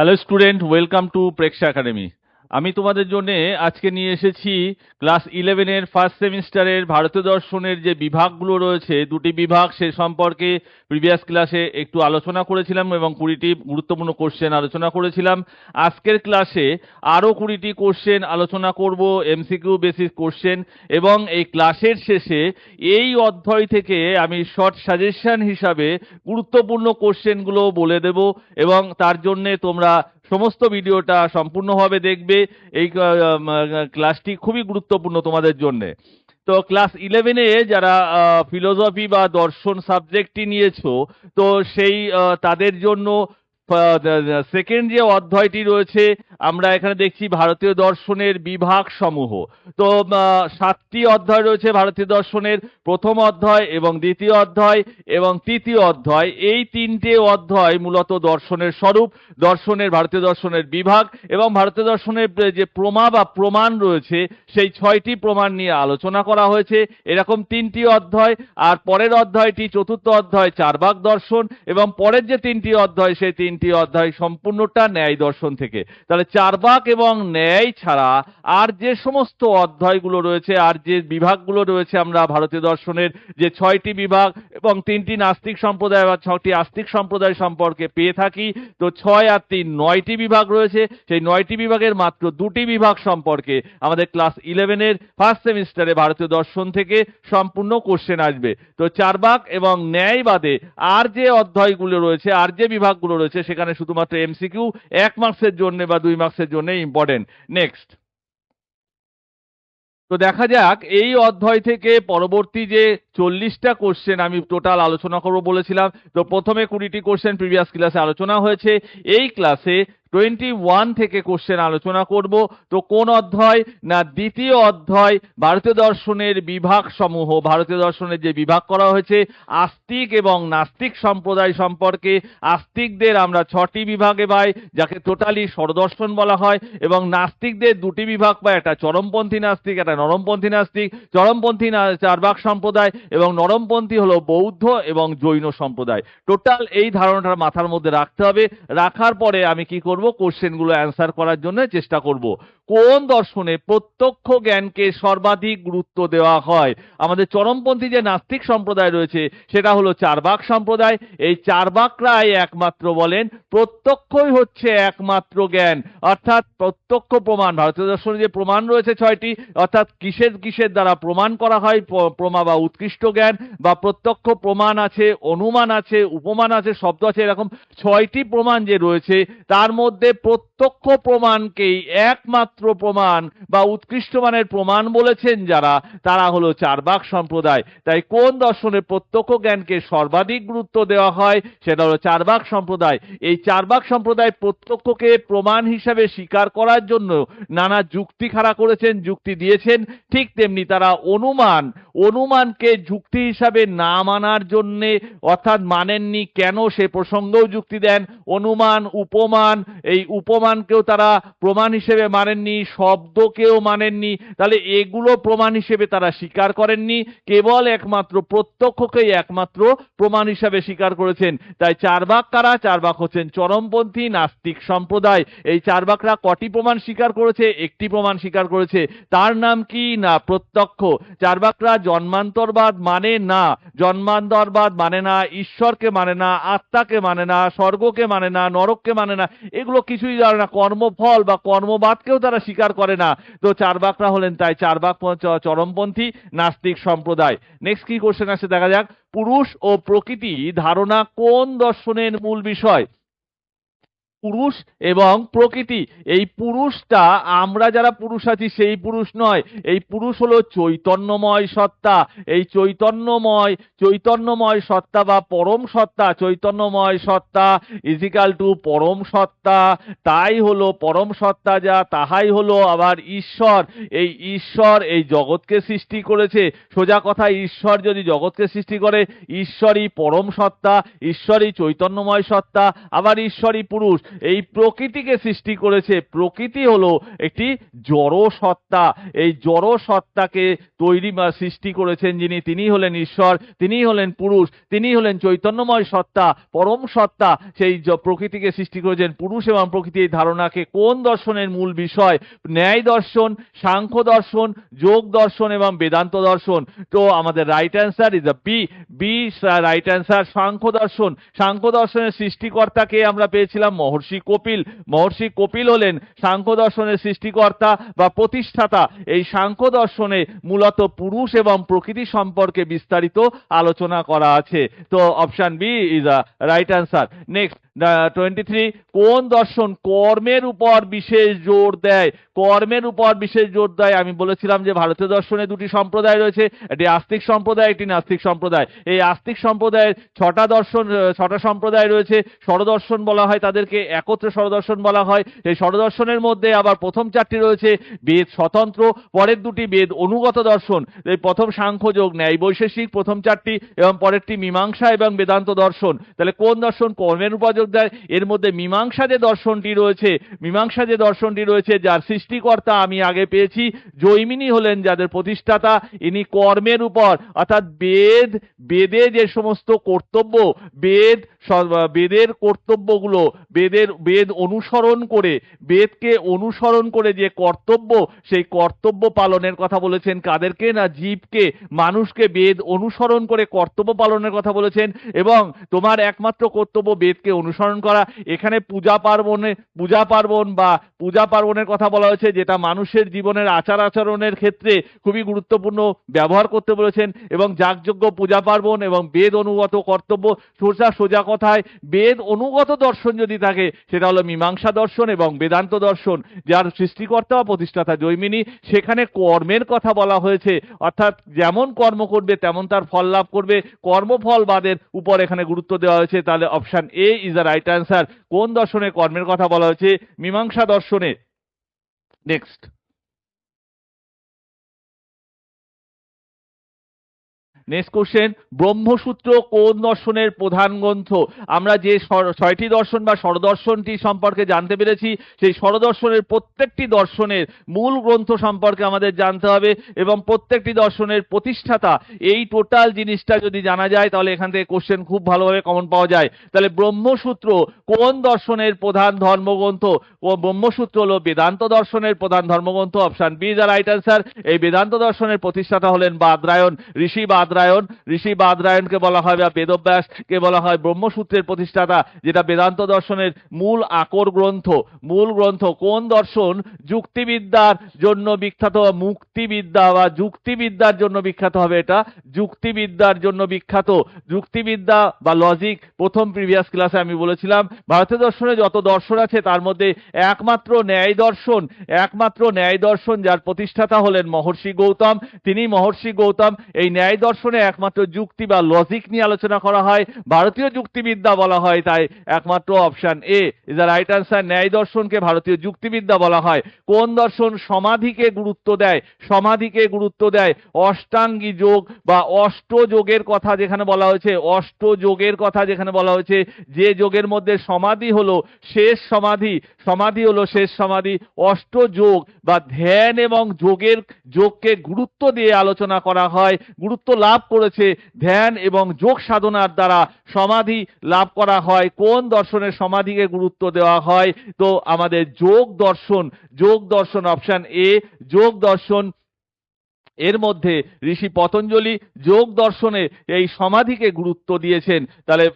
Hello student, welcome to Preksha academy. আমি তোমাদের জন্য আজকে নিয়ে এসেছি ক্লাস 11-এর ফার্স্ট সেমিস্টারের ভারতীয় দর্শনের যে বিভাগগুলো রয়েছে, দুটি বিভাগ সে সম্পর্কে প্রিভিয়াস ক্লাসে একটু আলোচনা করেছিলাম এবং 20টি গুরুত্বপূর্ণ কোশ্চেন আলোচনা করেছিলাম। আজকের ক্লাসে আরও 20টি কোশ্চেন আলোচনা করব, এমসিকিউ বেসিস কোশ্চেন, এবং এই ক্লাসের শেষে এই অধ্যায় থেকে আমি শর্ট সাজেশন হিসাবে গুরুত্বপূর্ণ কোশ্চেনগুলো বলে দেব এবং তার জন্যে তোমরা সমস্ত ভিডিওটা সম্পূর্ণভাবে দেখবে। এই ক্লাসটি খুবই গুরুত্বপূর্ণ তোমাদের জন্য। তো ক্লাস 11-এ যারা ফিলোসফি বা দর্শন সাবজেক্টটি নিয়েছো, তো সেই তাদের জন্য সেকেন্ড যে অধ্যায়টি রয়েছে, আমরা এখানে দেখছি ভারতীয় দর্শনের বিভাগ সমূহ। তো 7টি অধ্যায় রয়েছে ভারতীয় দর্শনের, প্রথম অধ্যায় এবং দ্বিতীয় অধ্যায় এবং তৃতীয় অধ্যায়। এই তিনটে অধ্যায় মূলত দর্শনের স্বরূপ, দর্শনের ভারতীয় দর্শনের বিভাগ এবং ভারতীয় দর্শনের যে প্রমা বা প্রমাণ রয়েছে, সেই 6টি প্রমাণ নিয়ে আলোচনা করা হয়েছে। এরকম 3টি অধ্যায়, আর পরের অধ্যায়টি চতুর্থ অধ্যায় চারবাক দর্শন, এবং পরের যে 3টি অধ্যায় সেই 3টি অধ্যায় সম্পূর্ণটা ন্যায় দর্শন থেকে। তাহলে চারবাক এবং ন্যায় ছাড়া আর যে সমস্ত অধ্যায়গুলো রয়েছে, আর যে বিভাগগুলো রয়েছে, আমরা ভারতীয় দর্শনের যে 6টি বিভাগ এবং 3টি নাস্তিক সম্প্রদায় বা 6টি আস্তিক সম্প্রদায় সম্পর্কে পেয়ে থাকি, তো 6 আর 3 9টি বিভাগ রয়েছে। সেই 9টি বিভাগের মাত্র 2টি বিভাগ সম্পর্কে আমাদের ক্লাস 11-এর ফার্স্ট সেমিস্টারে ভারতীয় দর্শন থেকে সম্পূর্ণ কোশ্চেন আসবে। তো চারবাক এবং ন্যায় বাদে আর যে অধ্যায়গুলো রয়েছে, আর যে বিভাগগুলো রয়েছে, সেখানে শুধুমাত্র এমসিকিউ 1 মার্কসের জন্য বা 2 মার্কসের জন্য ইম্পর্টেন্ট। নেক্সট। তো দেখা যাক এই অধ্যায় থেকে পরবর্তী যে 40টা কোশ্চেন আমি টোটাল আলোচনা করবো বলেছিলাম। তো প্রথমে 20টি কোশ্চেন প্রিভিয়াস ক্লাসে আলোচনা হয়েছে। এই ক্লাসে 21 থেকে কোশ্চেন আলোচনা করব। তো কোন অধ্যায়? না, দ্বিতীয় অধ্যায় ভারতীয় দর্শনের বিভাগ সমূহ। ভারতীয় দর্শনের যে বিভাগ করা হয়েছে আস্তিক এবং নাস্তিক সম্প্রদায় সম্পর্কে। আস্তিকদের আমরা 6টি বিভাগে পাই, যাকে টোটালি ষড়দর্শন বলা হয়, এবং নাস্তিকদের 2টি বিভাগ পাই, একটা চরমপন্থী নাস্তিক, একটা নরমপন্থী নাস্তিক। চরমপন্থী চারবাক সম্প্রদায় এবং নরমপন্থী হলো বৌদ্ধ এবং জৈন সম্প্রদায়। টোটাল এই ধারণাটা মাথার মধ্যে রাখতে হবে। রাখার পরে আমি কি করব, কোশ্চেনগুলো অ্যান্সার করার জন্য চেষ্টা করব। কোন দর্শনে প্রত্যক্ষ জ্ঞানকে সর্বাধিক গুরুত্ব দেওয়া হয়? আমাদের চরমপন্থী যে নাস্তিক সম্প্রদায় রয়েছে সেটা হলো চারবাক সম্প্রদায়। এই চারবাকরাই একমাত্র বলেন প্রত্যক্ষই হচ্ছে একমাত্র জ্ঞান, অর্থাৎ প্রত্যক্ষ প্রমাণ। ভারতীয় দর্শনে যে প্রমাণ রয়েছে 6টি, অর্থাৎ কিসের কিসের দ্বারা প্রমাণ করা হয় প্রমা বা উৎকৃষ্ট জ্ঞান বা প্রত্যক্ষ প্রমাণ আছে, অনুমান আছে, উপমান আছে, শব্দ আছে, এরকম 6টি প্রমাণ যে রয়েছে, তার মধ্যে প্রত্যক্ষ প্রমাণকেই একমাত্র প্রমাণ বা উৎকৃষ্ট মানের প্রমাণ বলেছেন যারা, তারা হলো চারবাক সম্প্রদায়। তাই কোন দর্শনে প্রত্যক্ষ জ্ঞানকে সর্বাধিক গুরুত্ব দেওয়া হয়? সেটা হলো চারবাক সম্প্রদায়। এই চারবাক সম্প্রদায় প্রত্যক্ষকে প্রমাণ হিসাবে স্বীকার করার জন্য নানা যুক্তি খাড়া করেছেন, যুক্তি দিয়েছেন। ঠিক তেমনি তারা অনুমানকে যুক্তি হিসাবে না মানার জন্যে, অর্থাৎ মানেননি কেন সে প্রসঙ্গেও যুক্তি দেন। অনুমান, উপমান, এই উপমানকেও তারা প্রমাণ হিসেবে মানেননি, শব্দকেও মানেননি। তাহলে এগুলো প্রমাণ হিসেবে তারা স্বীকার করেননি, কেবল একমাত্র প্রত্যক্ষকেই একমাত্র প্রমাণ হিসাবে স্বীকার করেছেন। তাই চারবাক কারা? চারবাক হচ্ছেন চরমপন্থী নাস্তিক সম্প্রদায়। এই চারবাকরা কটি প্রমাণ স্বীকার করেছে? একটি প্রমাণ স্বীকার করেছে। তার নাম কি? না, প্রত্যক্ষ। চারবাকরা জন্মান্তরবাদ মানে না, জন্মান্তরবাদ মানে না, ঈশ্বরকে মানে না, আত্মাকে মানে না, স্বর্গকে মানে না, নরককে মানে না, এগুলো কিছুই জানে না। কর্মফল বা কর্মবাদকেও তারা স্বীকার করে না। তো চারবাকরা হলেন তাই চারবাক চরমপন্থী নাস্তিক সম্প্রদায়। নেক্সট কি কোশ্চেন আসছে দেখা যাক। পুরুষ ও প্রকৃতি ধারণা কোন দর্শনের মূল বিষয়? পুরুষ এবং প্রকৃতি, এই পুরুষটা আমরা যারা পুরুষ আছি সেই পুরুষ নয়। এই পুরুষ হলো চৈতন্যময় সত্তা। এই চৈতন্যময় সত্তা বা পরম সত্তা, চৈতন্যময় সত্তা ইজিক্যাল টু পরম সত্তা। তাই হলো পরম সত্তা, যা তাহাই হলো আবার ঈশ্বর। এই ঈশ্বর এই জগৎকে সৃষ্টি করেছে। সোজা কথা, ঈশ্বর যদি জগৎকে সৃষ্টি করে, ঈশ্বরই পরম সত্তা, ঈশ্বরই চৈতন্যময় সত্তা, আবার ঈশ্বরই পুরুষ। এই প্রকৃতিকে সৃষ্টি করেছে। প্রকৃতি হলো একটি জড় সত্তা। এই জড় সত্তাকে তৈরি বা সৃষ্টি করেছেন যিনি, তিনি হলেন ঈশ্বর, তিনি হলেন পুরুষ, তিনি হলেন চৈতন্যময় সত্তা, পরম সত্তা। সেই প্রকৃতিকে সৃষ্টি করেছেন। পুরুষ এবং প্রকৃতি এই ধারণাকে কোন দর্শনের মূল বিষয়? ন্যায় দর্শন, সাংখ্য দর্শন, যোগ দর্শন এবং বেদান্ত দর্শন। তো আমাদের right answer is B. B right answer, Sankhya দর্শন। সাংখ্য দর্শনের সৃষ্টিকর্তাকে আমরা পেয়েছিলাম মহর্ষি কপিল। মহর্ষি কপিল হলেন সাংখ্য দর্শনের সৃষ্টিকর্তা বা প্রতিষ্ঠাতা। এই সাংখ্য দর্শনে মূলত পুরুষ এবং প্রকৃতি সম্পর্কে বিস্তারিত আলোচনা করা আছে। তো option B is a right answer. Next 23, কোন দর্শন কর্মের উপর বিশেষ জোর দেয়? কর্মের উপর বিশেষ জোর দেয়। আমি বলেছিলাম যে ভারতীয় দর্শনে দুটি সম্প্রদায় রয়েছে, একটি আস্তিক সম্প্রদায়, একটি নাস্তিক সম্প্রদায়। এই আস্তিক সম্প্রদায়ের ছটা সম্প্রদায় রয়েছে। ষড়দর্শন বলা হয় তাদেরকে, একত্রে ষড়দর্শন বলা হয়। এই ষড়দর্শনের মধ্যে আবার প্রথম চারটি রয়েছে বেদ স্বতন্ত্র, পরের দুটি বেদ অনুগত দর্শন। এই প্রথম সাংখ্যযোগ ন্যায় বৈশেষিক প্রথম চারটি, এবং পরেরটি মীমাংসা এবং বেদান্ত দর্শন। তাহলে কোন দর্শন কর্মের উপর জোর দেয়? এর মধ্যে মীমাংসা যে দর্শনটি রয়েছে, যার সৃষ্টিকর্তা আমি আগে পেয়েছি জৈমিনী হলেন যাদের প্রতিষ্ঠাতা, ইনি কর্মের উপর, অর্থাৎ বেদে যে সমস্ত কর্তব্য, বেদের কর্তব্যগুলো, বেদ অনুসরণ করে, বেদকে অনুসরণ করে যে কর্তব্য, সেই কর্তব্য পালনের কথা বলেছেন কাদেরকে? না জীবকে, মানুষকে বেদ অনুসরণ করে কর্তব্য পালনের কথা বলেছেন। এবং তোমার একমাত্র কর্তব্য বেদকে অনুসরণ করা। এখানে পূজা পার্বণের কথা বলা হয়েছে, যেটা মানুষের জীবনের আচার আচরণের ক্ষেত্রে খুবই গুরুত্বপূর্ণ ব্যবহার করতে বলেছেন। এবং যাগযজ্ঞ, পূজা পার্বণ এবং বেদ অনুগত কর্তব্য। সোজা কথায় বেদ অনুগত দর্শন যদি থাকে সেটা হলো মীমাংসা দর্শন এবং বেদান্ত দর্শন, যার সৃষ্টিকর্তা ও প্রতিষ্ঠাতা জৈমিনী। সেখানে কর্মের কথা বলা হয়েছে, অর্থাৎ যেমন কর্ম করবে তেমন তার ফল লাভ করবে। কর্মফলবাদের উপর এখানে গুরুত্ব দেওয়া হয়েছে। তাহলে option A is the right answer. কোন দর্শনে কর্মের কথা বলা হয়েছে? মীমাংসা দর্শনে। নেক্সট কোশ্চেন, ব্রহ্মসূত্র কোন দর্শনের প্রধান গ্রন্থ? আমরা যে ছয়টি দর্শন বা ষড়দর্শনটি সম্পর্কে জানতে পেরেছি, সেই ষড়দর্শনের প্রত্যেকটি দর্শনের মূল গ্রন্থ সম্পর্কে আমাদের জানতে হবে এবং প্রত্যেকটি দর্শনের প্রতিষ্ঠাতা। এই টোটাল জিনিসটা যদি জানা যায় তাহলে এখান থেকে কোশ্চেন খুব ভালোভাবে কমন পাওয়া যায়। তাহলে ব্রহ্মসূত্র কোন দর্শনের প্রধান ধর্মগ্রন্থ? ও ব্রহ্মসূত্র হলো বেদান্ত দর্শনের প্রধান ধর্মগ্রন্থ। Option B is the right answer. এই বেদান্ত দর্শনের প্রতিষ্ঠাতা হলেন বাদরায়ণ, ঋষি বাদরায়ণকে বলা হয়, বা বেদব্যাসকে বলা হয় ব্রহ্মসূত্রের প্রতিষ্ঠাতা, যেটা বেদান্ত দর্শনের মূল আকর গ্রন্থ। কোন দর্শন যুক্তিবিদ্যার জন্য বিখ্যাত? মুক্তিবিদ্যা বা যুক্তিবিদ্যার জন্য বিখ্যাত হবে। এটা যুক্তিবিদ্যার জন্য বিখ্যাত। যুক্তিবিদ্যা বা লজিক, প্রথম প্রিভিয়াস ক্লাসে আমি বলেছিলাম ভারতীয় দর্শনে যত দর্শন আছে তার মধ্যে একমাত্র ন্যায় দর্শন যার প্রতিষ্ঠাতা হলেন মহর্ষি গৌতম, তিনি মহর্ষি গৌতম। এই ন্যায় দর্শনে একমাত্র যুক্তি বা লজিক নিয়ে আলোচনা করা হয়, ভারতীয় যুক্তিবিদ্যা বলা হয়। তাই একমাত্র option A is the right answer. ন্যায় দর্শনকে ভারতীয় যুক্তিবিদ্যা বলা হয়। কোন দর্শন সমাধিকে গুরুত্ব দেয়? অষ্টাঙ্গী যোগ বা অষ্টযোগের কথা যেখানে বলা হয়েছে, যে যোগের মধ্যে সমাধি হলো শেষ সমাধি, অষ্টযোগ বা ধ্যান এবং যোগকে গুরুত্ব দিয়ে আলোচনা করা হয়। গুরুত্ব লাভ করেছে ধ্যান এবং যোগ সাধনার দ্বারা সমাধি লাভ করা হয়। কোন দর্শনের সমাধিকে গুরুত্ব দেওয়া হয়? তো আমাদের যোগ দর্শন অপশন এ, যোগ দর্শন। এর মধ্যে ঋষি পতঞ্জলি যোগ দর্শনে এই সমাধিকে গুরুত্ব দিয়েছেন। তাহলে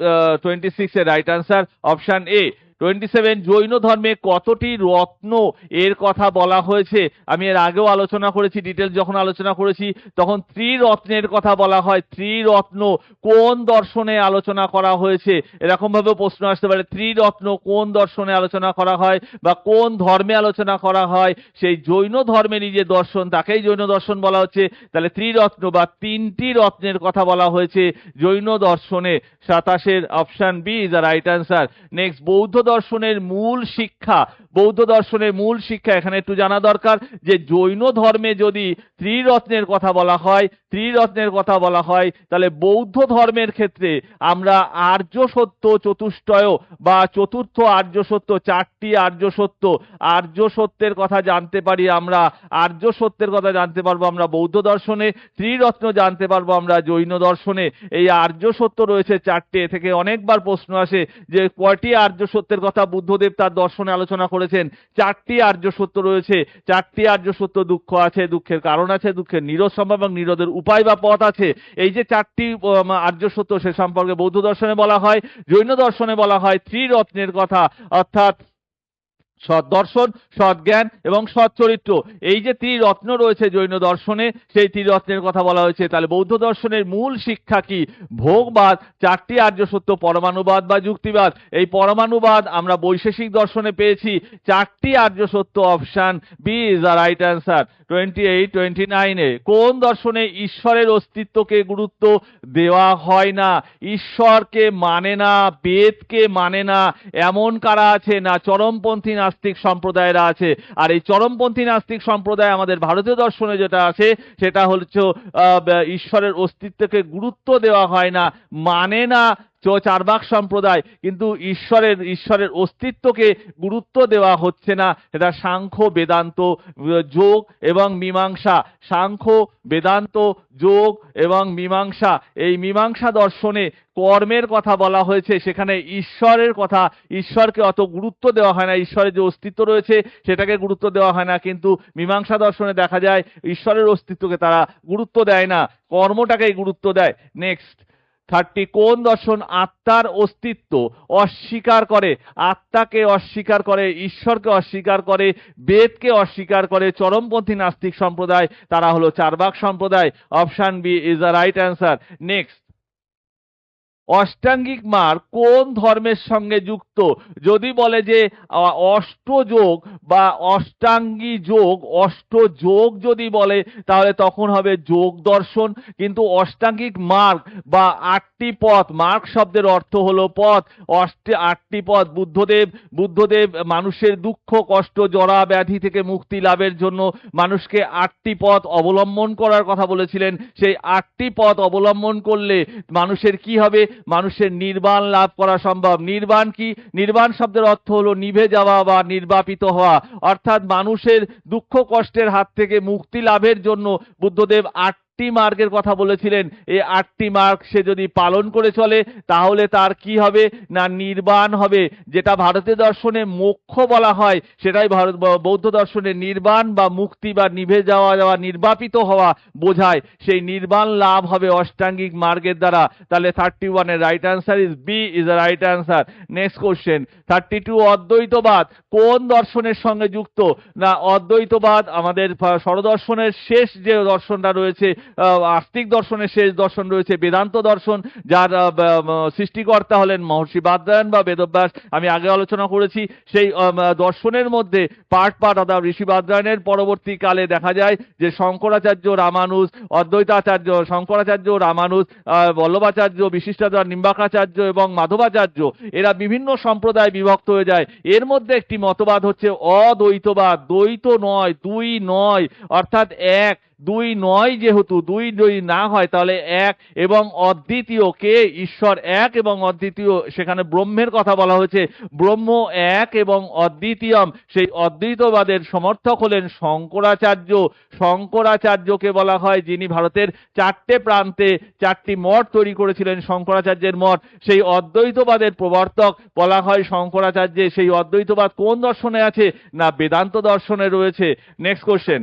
26 এর right answer option A. 27, Jain ধর্মে কতটি রত্ন এর কথা বলা হয়েছে? আমি এর আগেও আলোচনা করেছি, ডিটেলস যখন আলোচনা করেছি তখন ত্রিরত্নের কথা বলা হয়। ত্রিরত্ন কোন দর্শনে আলোচনা করা হয়েছে? এরকম ভাবে প্রশ্ন আসতে পারে, ত্রিরত্ন কোন দর্শনে আলোচনা করা হয় বা কোন ধর্মে আলোচনা করা হয়? সেই জৈন ধর্মেরই যে দর্শন তাকেই জৈন দর্শন বলা হচ্ছে। তাহলে ত্রিরত্ন বা তিনটি রত্নের কথা বলা হয়েছে জৈন দর্শনে। 27 option B is the right answer. Next, Bauddha দর্শনের মূল শিক্ষা, বৌদ্ধ দর্শনের মূল শিক্ষা এখানে একটু জানা দরকার যে জৈন ধর্মে যদি ত্রিরত্নের কথা বলা হয়, তাহলে বৌদ্ধ ধর্মের ক্ষেত্রে আমরা আর্য সত্য চতুষ্টয় বা চতুর্থ আর্য সত্য, চারটি আর্য সত্যের কথা জানতে পারি আমরা, আর্য সত্যের কথা জানতে পারবো আমরা বৌদ্ধ দর্শনে, ত্রিরত্ন জানতে পারবো আমরা জৈন দর্শনে। এই আর্য সত্য রয়েছে চারটে। এ থেকে অনেকবার প্রশ্ন আসে যে কয়টি আর্য সত্যের কথা বুদ্ধদেব তার দর্শনে আলোচনা করেছেন। চারটি আর্য সত্য রয়েছে। চারটি আর্য সত্য, দুঃখ আছে, দুঃখের কারণ আছে, দুঃখের নিরোধ সম্ভব এবং নিরোধের উপায় বা পথ আছে। এই যে চারটি আর্য সত্য, সে সম্পর্কে বৌদ্ধ দর্শনে বলা হয়। জৈন দর্শনে বলা হয় ত্রিরত্নের কথা, অর্থাৎ সৎ দর্শন, সৎ জ্ঞান এবং সৎ চরিত্র। এই যে ত্রিরত্ন রয়েছে জৈন দর্শনে, সেই ত্রিরত্নের কথা বলা হয়েছে। তাহলে বৌদ্ধ দর্শনের মূল শিক্ষা কি? ভোগবাদ, চারটি আর্য সত্য, পরমাণুবাদ বা যুক্তিবাদ। এই পরমাণুবাদ আমরা বৈশেষিক দর্শনে পেয়েছি চারটি আর্য সত্য। Option B is the right answer. 28, 29-এ কোন দর্শনে ঈশ্বরের অস্তিত্বকে গুরুত্ব দেওয়া হয় না? ঈশ্বরকে মানে না, বেদকে মানে না, এমন কারা আছে? না চরমপন্থী নাস্তিক সম্প্রদায়েরা আছে। আর এই চরমপন্থী নাস্তিক সম্প্রদায় আমাদের ভারতীয় দর্শনে যেটা আছে সেটা হচ্ছে ঈশ্বরের অস্তিত্বকে গুরুত্ব দেওয়া হয় না, মানে না চার্বাক সম্প্রদায়, কিন্তু ঈশ্বরের অস্তিত্বকে গুরুত্ব দেওয়া হচ্ছে না। এটা সাংখ্য, বেদান্ত, যোগ এবং মীমাংসা। সাংখ্য, বেদান্ত, যোগ এবং মীমাংসা। এই মীমাংসা দর্শনে কর্মের কথা বলা হয়েছে, সেখানে ঈশ্বরকে অত গুরুত্ব দেওয়া হয় না। ঈশ্বরের যে অস্তিত্ব রয়েছে সেটাকে গুরুত্ব দেওয়া হয় না, কিন্তু মীমাংসা দর্শনে দেখা যায় ঈশ্বরের অস্তিত্বকে তারা গুরুত্ব দেয় না, কর্মটাকেই গুরুত্ব দেয়। নেক্সট 30, কোন দর্শন আত্মার অস্তিত্ব অস্বীকার করে? আত্মাকে অস্বীকার করে, ঈশ্বরকে অস্বীকার করে, বেদকে অস্বীকার করে চরমপন্থী নাস্তিক সম্প্রদায়, তারা হলো চার্বাক সম্প্রদায়। Option B is the right answer. Next, অষ্টাঙ্গিক মার্গ কোন ধর্মের সঙ্গে যুক্ত? যদি বলে যে অষ্টযোগ বা অষ্টাঙ্গী যোগ, অষ্টযোগ যদি বলে তাহলে তখন হবে যোগ দর্শন। কিন্তু অষ্টাঙ্গিক মার্গ বা আটটি পথ, মার্গ শব্দের অর্থ হলো পথ, আটটি পথ। বুদ্ধদেব মানুষের দুঃখ, কষ্ট, জরা ব্যাধি থেকে মুক্তি লাভের জন্য মানুষকে আটটি পথ অবলম্বন করার কথা বলেছিলেন। সেই আটটি পথ অবলম্বন করলে মানুষের কি হবে? মানুষের নির্বাণ লাভ করা সম্ভব। নির্বাণ কি? নির্বাণ শব্দের অর্থ হলো নিভে যাওয়া বা নির্বাপিত হওয়া, অর্থাৎ মানুষের দুঃখ কষ্টের হাত থেকে মুক্তি লাভের জন্য বুদ্ধদেব আটটি মার্গের কথা বলেছিলেন। এই আটটি মার্গ সে যদি পালন করে চলে তাহলে তার কি হবে? না নির্বাণ হবে। যেটা ভারতীয় দর্শনে মোক্ষ বলা হয় সেটাই বৌদ্ধ দর্শনে নির্বাণ বা মুক্তি বা নিভে যাওয়া বা নির্বাপিত হওয়া বোঝায়। সেই নির্বাণ লাভ হবে অষ্টাঙ্গিক মার্গের দ্বারা। তাহলে 31 এর right answer is B is the right answer. Next question 32, অদ্বৈতবাদ কোন দর্শনের সঙ্গে যুক্ত? না অদ্বৈতবাদ আমাদের স্বরদর্শনের শেষ যে দর্শনটা রয়েছে, আস্তিক দর্শনের শেষ দর্শন রয়েছে বেদান্ত দর্শন, যার সৃষ্টিকর্তা হলেন মহর্ষি বাদরায়ণ বা বেদব্যাস। আমি আগে আলোচনা করেছি সেই দর্শনের মধ্যে পার্ট অর্থাৎ ঋষি বাদরায়ণের পরবর্তীকালে দেখা যায় যে শঙ্করাচার্য, রামানুজ, অদ্বৈতাচার্য, শঙ্করাচার্য, রামানুজ, বল্লভাচার্য, বিশিষ্টাচার্য, নিম্বাকাচার্য এবং মাধবাচার্য, এরা বিভিন্ন সম্প্রদায় বিভক্ত হয়ে যায়। এর মধ্যে একটি মতবাদ হচ্ছে অদ্বৈতবাদ। দ্বৈত নয়, দুই নয়, অর্থাৎ এক, দুই নয়। যেহেতু দুই যদি না হয় তাহলে এক এবং অদ্বিতীয়। কে? ঈশ্বর এক এবং অদ্বিতীয়। সেখানে ব্রহ্মের কথা বলা হয়েছে, ব্রহ্ম এক এবং অদ্বিতীয়ম। সেই অদ্বৈতবাদের সমর্থক হলেন শঙ্করাচার্য। শঙ্করাচার্যকে বলা হয় যিনি ভারতের চারটে প্রান্তে চারটি মঠ তৈরি করেছিলেন, শঙ্করাচার্যের মঠ। সেই অদ্বৈতবাদের প্রবর্তক বলা হয় শঙ্করাচার্য। সেই অদ্বৈতবাদ কোন দর্শনে আছে? না বেদান্ত দর্শনে রয়েছে। নেক্সট কোশ্চেন,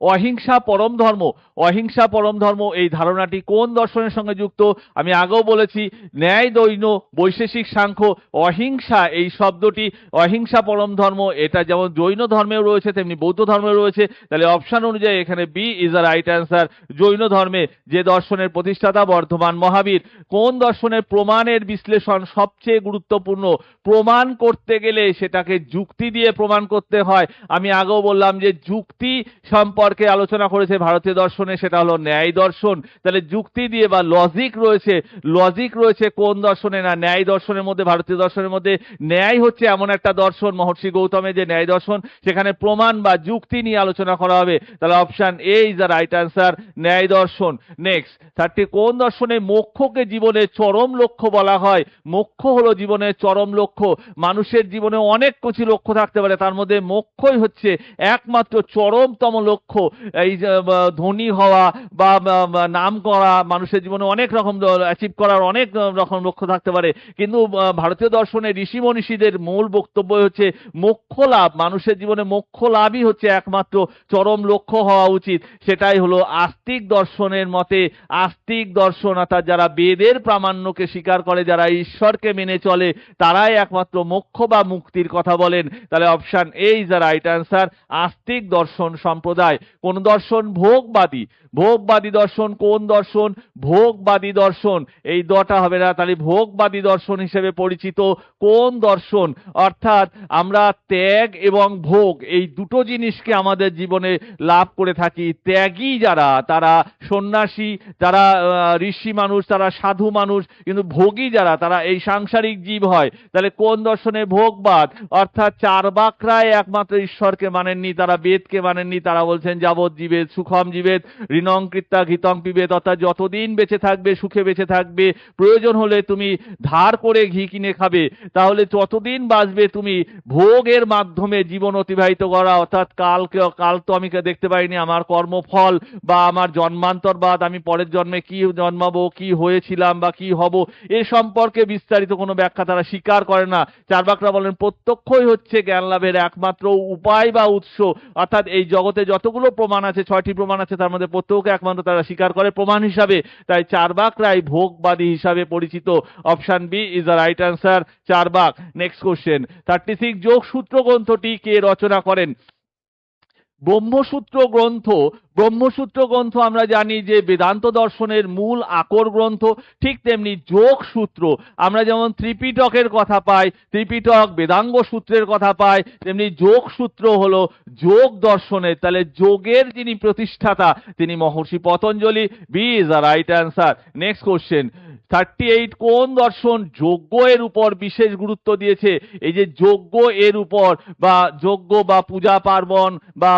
অহিংসা পরম ধর্ম। অহিংসা পরম ধর্ম এই ধারণাটি কোন দর্শনের সঙ্গে যুক্ত? আমি আগেও বলেছি ন্যায় দৈন্য, বৈশেষিক সাংখ্য। অহিংসা এই শব্দটি, অহিংসা পরম ধর্ম, এটা যেমন জৈন ধর্মেও রয়েছে তেমনি বৌদ্ধ ধর্মেও রয়েছে। তাহলে অপশন অনুযায়ী এখানে B is the right answer. Jain ধর্মে যে দর্শনের প্রতিষ্ঠাতা বর্ধমান মহাবীর। কোন দর্শনের প্রমাণের বিশ্লেষণ সবচেয়ে গুরুত্বপূর্ণ? প্রমাণ করতে গেলে সেটাকে যুক্তি দিয়ে প্রমাণ করতে হয়। আমি আগেও বললাম যে যুক্তি সম্পর্কে সম্পর্কে আলোচনা করেছে ভারতীয় দর্শনে, সেটা হলো ন্যায় দর্শন। তাহলে যুক্তি দিয়ে বা লজিক রয়েছে কোন দর্শনে? না ন্যায় দর্শনের মধ্যে। ভারতীয় দর্শনের মধ্যে ন্যায় হচ্ছে এমন একটা দর্শন, মহর্ষি গৌতমের যে ন্যায় দর্শন, সেখানে প্রমাণ বা যুক্তি নিয়ে আলোচনা করা হবে। তাহলে option A is the right answer, ন্যায় দর্শন। নেক্সট 30, কোন দর্শনে মোক্ষকে জীবনের চরম লক্ষ্য বলা হয়? মোক্ষ হলো জীবনের চরম লক্ষ্য। মানুষের জীবনে অনেক কিছু লক্ষ্য থাকতে পারে, তার মধ্যে মোক্ষই হচ্ছে একমাত্র চরমতম লক্ষ্য। এই যে, ধনী হওয়া বা নাম করা, মানুষের জীবনে অনেক রকম অ্যাচিভ করার অনেক রকম লক্ষ্য থাকতে পারে, কিন্তু ভারতীয় দর্শনে ঋষি মনীষীদের মূল বক্তব্য হচ্ছে মোক্ষ লাভ। মানুষের জীবনে মোক্ষ লাভই হচ্ছে একমাত্র চরম লক্ষ্য হওয়া উচিত। সেটাই হলো আস্তিক দর্শনের মতে। আস্তিক দর্শন অর্থাৎ যারা বেদের প্রামাণ্যকে স্বীকার করে, যারা ঈশ্বরকে মেনে চলে, তারাই একমাত্র মোক্ষ বা মুক্তির কথা বলেন। তাহলে option A is the right answer, আস্তিক দর্শন সম্প্রদায়। কোন দর্শন? ভোগবাদী। ভোগবাদী দর্শন কোন দর্শন? ভোগবাদী দর্শন। এই দটা হবে না, তাহলে ভোগবাদী দর্শন হিসেবে পরিচিত কোন দর্শন? অর্থাৎ আমরা ত্যাগ এবং ভোগ এই দুটো জিনিসকে আমাদের জীবনে লাভ করে থাকি। ত্যাগী যারা, তারা সন্ন্যাসী, যারা ঋষি মানুষ, তারা সাধু মানুষ, কিন্তু ভোগী যারা, তারা এই সাংসারিক জীব হয়। তাহলে কোন দর্শনে? ভোগবাদ। অর্থাৎ চার্বাকরাই একমাত্র ঈশ্বরকে মানেননি, তারা বেদকে মানেননি। তারা বলছেন যাবৎ জীবেদ সুখম জীবেদ ঋণং কৃত্যা ঘৃতং পিবেদ, অর্থাৎ যতদিন বেঁচে থাকবে সুখে বেঁচে থাকবে, প্রয়োজন হলে তুমি ধার করে ঘি কিনে খাবে, তাহলে যতদিন বাঁচবে তুমি ভোগের মাধ্যমে জীবন অতিবাহিত করা। অর্থাৎ কাল তো আমি দেখতে পাইনি, আমার কর্মফল বা আমার জন্মান্তরবাদ, আমি পরের জন্মে কি জন্মাবো, কি হয়েছিলাম বা কি হব, এ সম্পর্কে বিস্তারিত কোনো ব্যাখ্যা তারা স্বীকার করে না। চার্বাকরা বলেন প্রত্যক্ষই হচ্ছে জ্ঞান লাভের একমাত্র উপায় বা উৎস। অর্থাৎ এই জগতে যতগুলো প্রমাণ আছে, 6টি প্রমাণ আছে, তার মধ্যে প্রত্যেককে একমাত্র তারা স্বীকার করে প্রমাণ হিসাবে। তাই চার্বাকরাই ভোগবাদী হিসাবে পরিচিত। Option B is the right answer, Charvaka. Next question 36, Yogasutra গ্রন্থটি কে রচনা করেন? ব্রহ্মসূত্র গ্রন্থ আমরা জানি যে বেদান্ত দর্শনের মূল আকর গ্রন্থ। ঠিক তেমনি যোগসূত্র আমরা যেমন ত্রিপিটকের কথা পাই, ত্রিপিটক বেদাঙ্গ সূত্রের কথা পাই, তেমনি যোগসূত্র হলো যোগ দর্শনের। তাহলে যোগের যিনি প্রতিষ্ঠাতা তিনি Maharshi Patanjali. B is the right answer. Next question 38, কোন দর্শন যজ্ঞ এর উপর বিশেষ গুরুত্ব দিয়েছে? এই যে যজ্ঞ এর উপর বা যজ্ঞ বা পূজা পার্বণ বা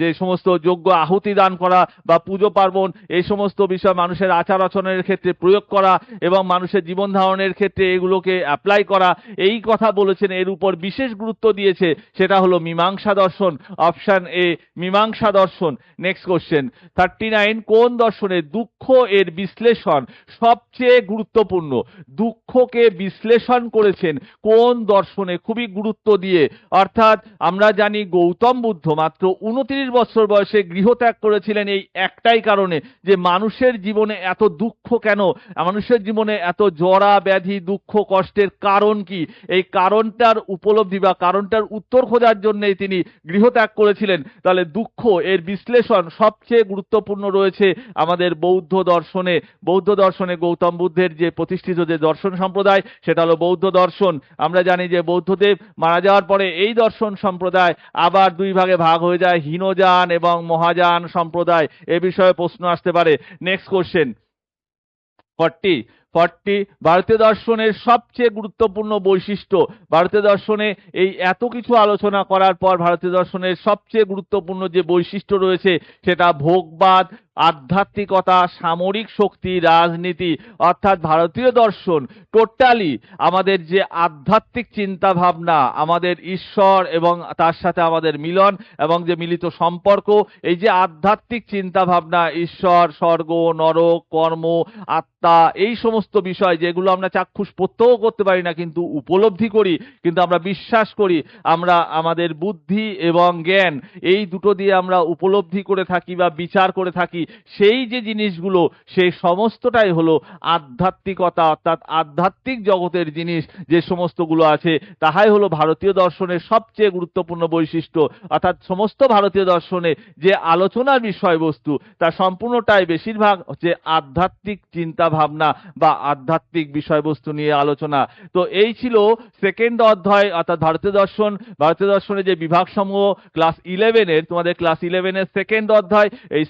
যে সমস্ত যজ্ঞ আহুতি দান করা বা পুজো পার্বণ, এই সমস্ত বিষয় মানুষের আচার আচরণের ক্ষেত্রে প্রয়োগ করা এবং মানুষের জীবন ধারণের ক্ষেত্রে এগুলোকে অ্যাপ্লাই করা, এই কথা বলেছেন, এর উপর বিশেষ গুরুত্ব দিয়েছে, সেটা হলো মীমাংসা দর্শন। অপশন এ, মীমাংসা দর্শন। নেক্সট কোশ্চেন 39, কোন দর্শনে দুঃখ এর বিশ্লেষণ সবচেয়ে গুরুত্বপূর্ণ? দুঃখকে বিশ্লেষণ করেছেন কোন দর্শনে? খুবই গুরুত্ব দিয়ে। অর্থাৎ আমরা জানি গৌতম বুদ্ধ মাত্র 29 বছর বয়সে গৃহত্যাগ করেছিলেন এই একটাই কারণে, যে মানুষের জীবনে এত দুঃখ কেন, মানুষের জীবনে এত জরা ব্যাধি দুঃখ কষ্টের কারণ কি, এই কারণটার উপলব্ধি বা কারণটার উত্তর খোঁজার জন্যই তিনি গৃহত্যাগ করেছিলেন। তাহলে দুঃখ এর বিশ্লেষণ সবচেয়ে গুরুত্বপূর্ণ রয়েছে আমাদের বৌদ্ধ দর্শনে। বৌদ্ধ দর্শনে গৌতম বুদ্ধের যে প্রতিষ্ঠিত যে দর্শন সম্প্রদায়, সেটা হলো বৌদ্ধ দর্শন। আমরা জানি যে বৌদ্ধদেব মারা যাওয়ার পরে এই দর্শন সম্প্রদায় আবার দুই ভাগে ভাগ হয়ে যায়, হীনযান এবং মহাযান সম্প্রদায়। এ বিষয়ে প্রশ্ন আসতে পারে। নেক্সট কোশ্চেন 40, ভারতীয় দর্শনের সবচেয়ে গুরুত্বপূর্ণ বৈশিষ্ট্য। ভারতীয় দর্শনে এই এত কিছু আলোচনা করার পর ভারতীয় দর্শনের সবচেয়ে গুরুত্বপূর্ণ যে বৈশিষ্ট্য রয়েছে সেটা ভোগবাদ, আধ্যাত্মিকতা, সামরিক শক্তি, রাজনীতি। অর্থাৎ ভারতীয় দর্শন টোটালি আমাদের যে আধ্যাত্মিক চিন্তা ভাবনা, আমাদের ঈশ্বর এবং তার সাথে আমাদের মিলন এবং যে মিলিত সম্পর্ক, এই যে আধ্যাত্মিক চিন্তা ভাবনা, ঈশ্বর, স্বর্গ, নরক, কর্ম, আত্মা, এই সমস্ত বিষয় যেগুলো আমরা চাক্ষুষ প্রত্যক্ষ করতে পারি না কিন্তু উপলব্ধি করি, কিন্তু আমরা বিশ্বাস করি, আমরা আমাদের বুদ্ধি এবং জ্ঞান এই দুটো দিয়ে আমরা উপলব্ধি করে থাকি বা বিচার করে থাকি, সেই যে জিনিসগুলো সেই সমস্তটাই হলো আধ্যাত্মিকতা, অর্থাৎ আধ্যাত্মিক জগতের জিনিস যে সমস্তগুলো আছে তাহাই হলো ভারতীয় দর্শনের সবচেয়ে গুরুত্বপূর্ণ বৈশিষ্ট্য। অর্থাৎ সমস্ত ভারতীয় দর্শনে যে আলোচনার বিষয়বস্তু তা সম্পূর্ণটাই বেশিরভাগ হচ্ছে আধ্যাত্মিক চিন্তা ভাবনা বা আধ্যাত্মিক বিষয়বস্তু নিয়ে আলোচনা। তো এই ছিল সেকেন্ড অধ্যায়, অর্থাৎ ভারতীয় দর্শন। ভারতীয় দর্শনের যে বিভাগসমূহ ক্লাস 11-এর, তোমাদের ক্লাস 11-এর সেকেন্ড অধ্যায়, এই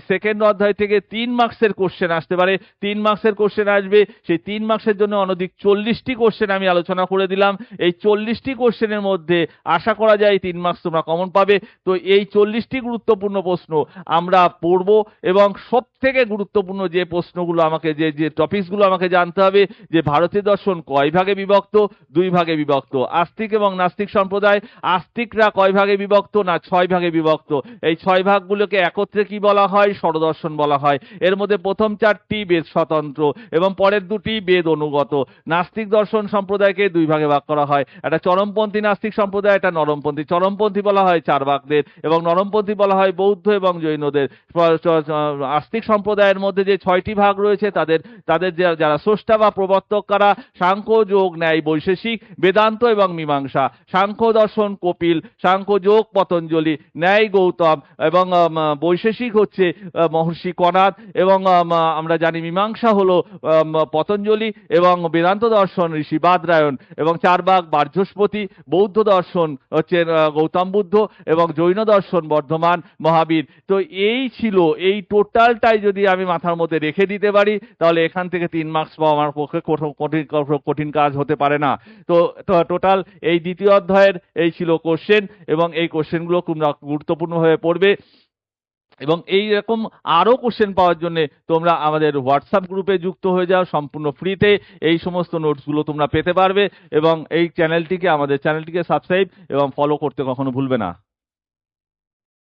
সেকেন্ড অধ্যায় থেকে 3 মার্কসের কোশ্চেন আসতে পারে। 3 মার্কসের কোশ্চেন আসবে, সেই 3 মার্কসের জন্য অনধিক 40টি কোশ্চেন আমি আলোচনা করে দিলাম। এই 40টি কোশ্চেনের মধ্যে আশা করা যায় 3 মার্কস তোমরা কমন পাবে। তো এই 40টি গুরুত্বপূর্ণ প্রশ্ন আমরা পড়ব, এবং সব থেকে গুরুত্বপূর্ণ যে প্রশ্নগুলো আমাকে, যে টপিকসগুলো আমাকে জানতে হবে, যে ভারতীয় দর্শন কয় ভাগে বিভক্ত? 2 ভাগে বিভক্ত। আস্তিক এবং নাস্তিক সম্প্রদায়, আস্তিকরা কয় ভাগে বিভক্ত? না 6 ভাগে বিভক্ত। এই 6 ভাগগুলোকে একত্রে কি বলা হয়? ষড়দর্শন বলা হয়। এর মধ্যে প্রথম 4টি বেদ স্বতন্ত্র এবং পরের 2টি বেদ অনুগত। নাস্তিক দর্শন সম্প্রদায়কে 2 ভাগে ভাগ করা হয়, একটা চরমপন্থী নাস্তিক সম্প্রদায়, একটা নরমপন্থী। চরমপন্থী বলা হয় চার্বাকদের এবং নরমপন্থী বলা হয় বৌদ্ধ এবং জৈনদের। আস্তিক সম্প্রদায়ের মধ্যে যে 6টি ভাগ রয়েছে তাদের যারা স্রষ্টা বা প্রবর্তক কারা? সাংখ্য, যোগ, ন্যায়, বৈশেষিক, বেদান্ত এবং মীমাংসা। সাংখ্য দর্শন কপিল, সাংখ্য যোগ পতঞ্জলি, ন্যায় গৌতম এবং বৈশেষিক হচ্ছে মহর্ষি কনাদ, এবং আমরা জানি মীমাংসা হলো পতঞ্জলি, এবং বেদান্ত দর্শন ঋষি বাদরায়ণ, এবং চার্বাক বার্ঝস্পতি। বৌদ্ধ দর্শন হচ্ছে গৌতম বুদ্ধ, এবং জৈন দর্শন বর্ধমান মহাবীর। তো এই ছিল, এই টোটালটাই যদি আমি মাথার মধ্যে রেখে দিতে পারি তাহলে এখান থেকে 3 মার্কস পাওয়া আমার পক্ষে কঠিন কাজ হতে পারে না। তো টোটাল এই দ্বিতীয় অধ্যায়ের এই ছিল কোশ্চেন, এবং এই কোশ্চেনগুলো খুব গুরুত্বপূর্ণভাবে পড়বে। এবং এই রকম আরো কোশ্চেন পাওয়ার জন্য তোমরা আমাদের হোয়াটসঅ্যাপ গ্রুপে যুক্ত হয়ে যাও, সম্পূর্ণ ফ্রিতে এই সমস্ত নোটসগুলো তোমরা পেতে পারবে। এবং এই আমাদের চ্যানেলটিকে সাবস্ক্রাইব এবং ফলো করতে কখনো ভুলবে না।